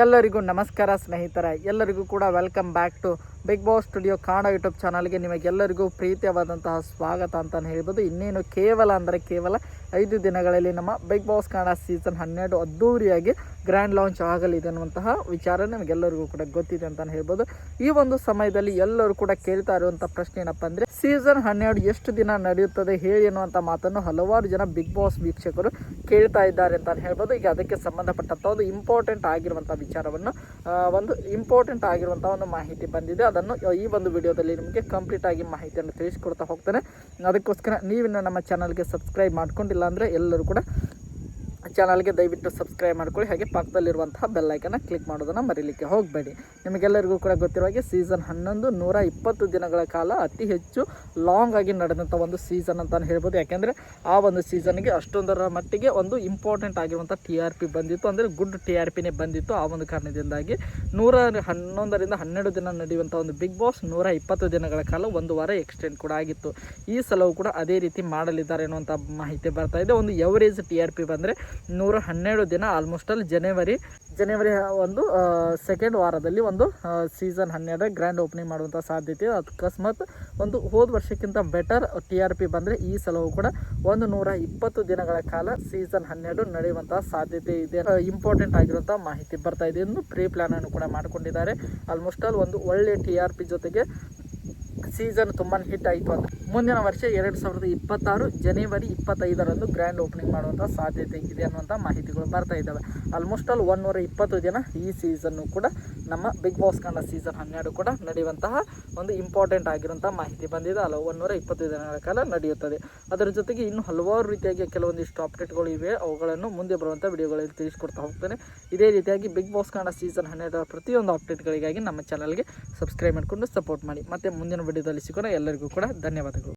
ಎಲ್ಲರಿಗೂ ನಮಸ್ಕಾರ ಸ್ನೇಹಿತರೆ, ಎಲ್ಲರಿಗೂ ಕೂಡ welcome back to Bigg Boss studio Kannada YouTube ಚಾನಲ್ಗೆ ನಿಮಗೆಲ್ಲರಿಗೂ ಪ್ರೀತಿಯಾದಂತಹ ಸ್ವಾಗತ ಅಂತಲೇ ಹೇಳ್ಬೋದು. ಇನ್ನೇನು ಕೇವಲ 5 ದಿನಗಳಲ್ಲಿ ನಮ್ಮ ಬಿಗ್ ಬಾಸ್ ಕನ್ನಡ ಸೀಸನ್ 12 ಅದ್ದೂರಿಯಾಗಿ ಗ್ರ್ಯಾಂಡ್ ಲಾಂಚ್ ಆಗಲಿದೆ ಅನ್ನುವಂತಹ ವಿಚಾರ ನಿಮಗೆಲ್ಲರಿಗೂ ಕೂಡ ಗೊತ್ತಿದೆ ಅಂತಲೇ ಹೇಳ್ಬೋದು. ಈ ಒಂದು ಸಮಯದಲ್ಲಿ ಎಲ್ಲರೂ ಕೂಡ ಕೇಳ್ತಾ ಇರುವಂಥ ಪ್ರಶ್ನೆ ಏನಪ್ಪ ಅಂದರೆ, ಸೀಸನ್ 12 ಎಷ್ಟು ದಿನ ನಡೆಯುತ್ತದೆ ಹೇಳಿ ಅನ್ನುವಂಥ ಮಾತನ್ನು ಹಲವಾರು ಜನ ಬಿಗ್ ಬಾಸ್ ವೀಕ್ಷಕರು ಕೇಳ್ತಾ ಇದ್ದಾರೆ ಅಂತ ಹೇಳ್ಬೋದು. ಈಗ ಅದಕ್ಕೆ ಸಂಬಂಧಪಟ್ಟಂಥ ಒಂದು ಇಂಪಾರ್ಟೆಂಟ್ ಆಗಿರುವಂಥ ವಿಚಾರವನ್ನು ಒಂದು ಮಾಹಿತಿ ಬಂದಿದೆ. ಅದನ್ನು ಈ ಒಂದು ವಿಡಿಯೋದಲ್ಲಿ ನಿಮಗೆ ಕಂಪ್ಲೀಟ್ ಆಗಿ ಮಾಹಿತಿಯನ್ನು ತಿಳಿಸಿಕೊಡ್ತಾ ಹೋಗ್ತೇನೆ. ಅದಕ್ಕೋಸ್ಕರ ನೀವಿನ್ನು ನಮ್ಮ ಚಾನಲ್ಗೆ ಸಬ್ಸ್ಕ್ರೈಬ್ ಮಾಡ್ಕೊಂಡಿಲ್ಲ ಅಂದರೆ ಎಲ್ಲರೂ ಕೂಡ ಚಾನಲ್ಗೆ ದಯವಿಟ್ಟು ಸಬ್ಸ್ಕ್ರೈಬ್ ಮಾಡ್ಕೊಳ್ಳಿ. ಹಾಗೆ ಪಕ್ಕದಲ್ಲಿರುವಂತಹ ಬೆಲ್ಲೈಕನ್ನು ಕ್ಲಿಕ್ ಮಾಡೋದನ್ನು ಮರೀಲಿಕ್ಕೆ ಹೋಗಬೇಡಿ. ನಿಮಗೆಲ್ಲರಿಗೂ ಕೂಡ ಗೊತ್ತಿರುವ ಹಾಗೆ ಸೀಸನ್ 11 120 ದಿನಗಳ ಕಾಲ ಅತಿ ಹೆಚ್ಚು ಲಾಂಗ್ ಆಗಿ ನಡೆದಂಥ ಒಂದು ಸೀಸನ್ ಅಂತಲೇ ಹೇಳ್ಬೋದು. ಯಾಕೆಂದರೆ ಆ ಒಂದು ಸೀಸನ್ಗೆ ಅಷ್ಟೊಂದರ ಮಟ್ಟಿಗೆ ಒಂದು ಇಂಪಾರ್ಟೆಂಟ್ ಆಗಿರುವಂಥ TRP ಬಂದಿತ್ತು, ಅಂದರೆ ಗುಡ್ TRPನೇ ಬಂದಿತ್ತು. ಆ ಒಂದು ಕಾರಣದಿಂದಾಗಿ 111ರಿಂದ 12 ದಿನ ನಡೆಯುವಂಥ ಒಂದು ಬಿಗ್ ಬಾಸ್ 120 ದಿನಗಳ ಕಾಲ ಒಂದು ವಾರ ಎಕ್ಸ್ಟೆಂಡ್ ಕೂಡ ಆಗಿತ್ತು. ಈ ಸಲವೂ ಕೂಡ ಅದೇ ರೀತಿ ಮಾಡಲಿದ್ದಾರೆ ಅನ್ನುವಂಥ ಮಾಹಿತಿ ಬರ್ತಾ ಇದೆ. ಒಂದು ಎವರೇಜ್ TRP ಬಂದರೆ 112 ದಿನ, ಆಲ್ಮೋಸ್ಟ್ ಅಲ್ಲಿ ಜನವರಿ ಒಂದು ಸೆಕೆಂಡ್ ವಾರದಲ್ಲಿ ಒಂದು ಸೀಸನ್ 12 ಗ್ರ್ಯಾಂಡ್ ಓಪನಿಂಗ್ ಮಾಡುವಂಥ ಸಾಧ್ಯತೆ. ಅಕಸ್ಮಾತ್ ಒಂದು ಹೋದ ವರ್ಷಕ್ಕಿಂತ ಬೆಟರ್ TRP ಬಂದರೆ ಈ ಸಲವೂ ಕೂಡ 120 ದಿನಗಳ ಕಾಲ ಸೀಸನ್ 12 ನಡೆಯುವಂತಹ ಸಾಧ್ಯತೆ ಇದೆ. ಇಂಪಾರ್ಟೆಂಟ್ ಆಗಿರುವಂಥ ಮಾಹಿತಿ ಬರ್ತಾ ಇದೆ. ಇನ್ನು ಪ್ರೀ ಪ್ಲಾನ್ ಅನ್ನು ಕೂಡ ಮಾಡಿಕೊಂಡಿದ್ದಾರೆ. ಆಲ್ಮೋಸ್ಟ್ ಆಲ್ ಒಂದು ಒಳ್ಳೆ TRP ಜೊತೆಗೆ ಸೀಸನ್ ತುಂಬಾ ಹಿಟ್ ಆಯಿತು ಅಂತ ಮುಂದಿನ ವರ್ಷ 2026 ಜನವರಿ 25ರಂದು ಗ್ರ್ಯಾಂಡ್ ಓಪನಿಂಗ್ ಮಾಡುವಂಥ ಸಾಧ್ಯತೆ ಇದೆ ಅನ್ನುವಂಥ ಮಾಹಿತಿಗಳು ಬರ್ತಾ ಇದ್ದಾವೆ. ಆಲ್ಮೋಸ್ಟ್ ಆಲ್ 120 ದಿನ ಈ ಸೀಸನ್ನು ಕೂಡ ನಮ್ಮ ಬಿಗ್ ಬಾಸ್ ಕನ್ನಡ ಸೀಸನ್ 12 ಕೂಡ ನಡೆಯುವಂತಹ ಒಂದು ಇಂಪಾರ್ಟೆಂಟ್ ಆಗಿರುವಂಥ ಮಾಹಿತಿ ಬಂದಿದೆ. 120 ದಿನಗಳ ಕಾಲ ನಡೆಯುತ್ತದೆ. ಅದರ ಜೊತೆಗೆ ಇನ್ನು ಹಲವಾರು ರೀತಿಯಾಗಿ ಕೆಲವೊಂದಿಷ್ಟು ಅಪ್ಡೇಟ್ಗಳು ಇವೆ. ಅವುಗಳನ್ನು ಮುಂದೆ ಬರುವಂಥ ವಿಡಿಯೋಗಳಲ್ಲಿ ತಿಳಿಸ್ಕೊಡ್ತಾ ಹೋಗ್ತೇನೆ. ಇದೇ ರೀತಿಯಾಗಿ ಬಿಗ್ ಬಾಸ್ ಕನ್ನಡ ಸೀಸನ್ 12 ಪ್ರತಿಯೊಂದು ಅಪ್ಡೇಟ್ಗಳಿಗಾಗಿ ನಮ್ಮ ಚಾನಲ್ಗೆ ಸಬ್ಸ್ಕ್ರೈಬ್ ಮಾಡಿಕೊಂಡು ಸಪೋರ್ಟ್ ಮಾಡಿ. ಮತ್ತೆ ಮುಂದಿನ ವಿಡಿಯೋದಲ್ಲಿ ಸಿಗೋಣ. ಎಲ್ಲರಿಗೂ ಕೂಡ ಧನ್ಯವಾದಗಳು.